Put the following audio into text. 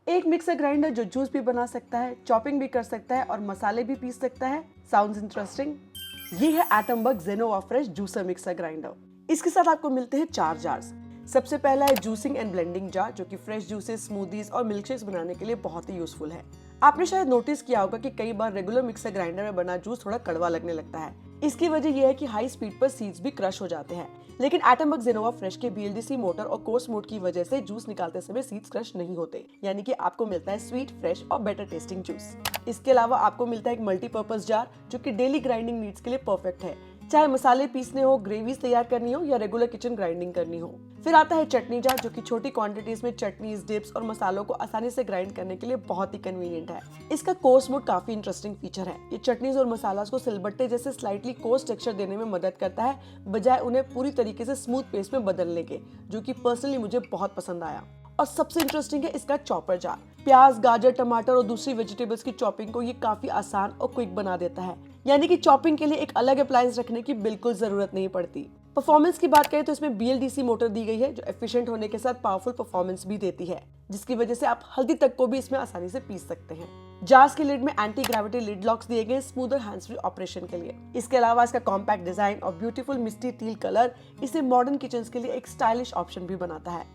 एक mixer grinder जो juice भी बना सकता है, चॉपिंग भी कर सकता है और मसाले भी पीस सकता है। Sounds interesting? ये है Atomberg Genova fresh juicer mixer grinder. इसके साथ आपको मिलते हैं 4 जार्स। सबसे पहला है जूसिंग एंड ब्लेंडिंग जार, जो कि फ्रेश जूसेस, स्मूदीज और मिल्कशेक्स बनाने के लिए बहुत ही यूजफुल है। आपने शायद नोटिस किया होगा कि कई बार रेगुलर मिक्सर ग्राइंडर में बना जूस थोड़ा कड़वा लगने लगता है। इसकी वजह यह है कि हाई स्पीड पर सीड्स भी क्रश हो जाते हैं, लेकिन एटमबग जेनोवा फ्रेश के BLDC मोटर और कोर्स मोड की वजह से जूस निकालते समय सीड्स क्रश नहीं होते, यानी कि आपको मिलता है स्वीट, फ्रेश और बेटर टेस्टिंग जूस। इसके अलावा आपको मिलता है एक मल्टीपर्पज जार, जो कि डेली ग्राइंडिंग नीड्स के लिए परफेक्ट है, चाहे मसाले पीसने हो, ग्रेवीज तैयार करनी हो या रेगुलर किचन ग्राइंडिंग करनी हो। फिर आता है चटनी जार, जो कि छोटी क्वांटिटीज में चटनीज, डिप्स और मसालों को आसानी से ग्राइंड करने के लिए बहुत ही कन्वीनियंट है। इसका कोर्स मोड काफी इंटरेस्टिंग फीचर है। ये चटनीज और मसालास को सिलबट्टे जैसे स्लाइटली कोर्स टेक्सचर देने में मदद करता है, बजाय उन्हें पूरी तरीके से स्मूथ पेस्ट में बदलने के, जो कि पर्सनली मुझे बहुत पसंद आया। और सबसे इंटरेस्टिंग है इसका चॉपर जार। प्याज, गाजर, टमाटर और दूसरी वेजिटेबल्स की चॉपिंग को ये काफी आसान और क्विक बना देता है, यानी कि चॉपिंग के लिए एक अलग अप्लायंस रखने की बिल्कुल जरूरत नहीं पड़ती। परफॉर्मेंस की बात करें तो इसमें BLDC मोटर दी गई है, जो एफिशिएंट होने के साथ पावरफुल परफॉर्मेंस भी देती है, जिसकी वजह से आप हल्दी तक को भी इसमें आसानी से पीस सकते हैं। जार्स के लिड में एंटी ग्रेविटी लिड लॉक्स दिए गए स्मूदर हैंड्स फ्री ऑपरेशन के लिए। इसके अलावा इसका कॉम्पैक्ट डिजाइन और ब्यूटीफुल मिस्टी टील कलर इसे मॉडर्न किचन्स के लिए एक स्टाइलिश ऑप्शन भी बनाता है।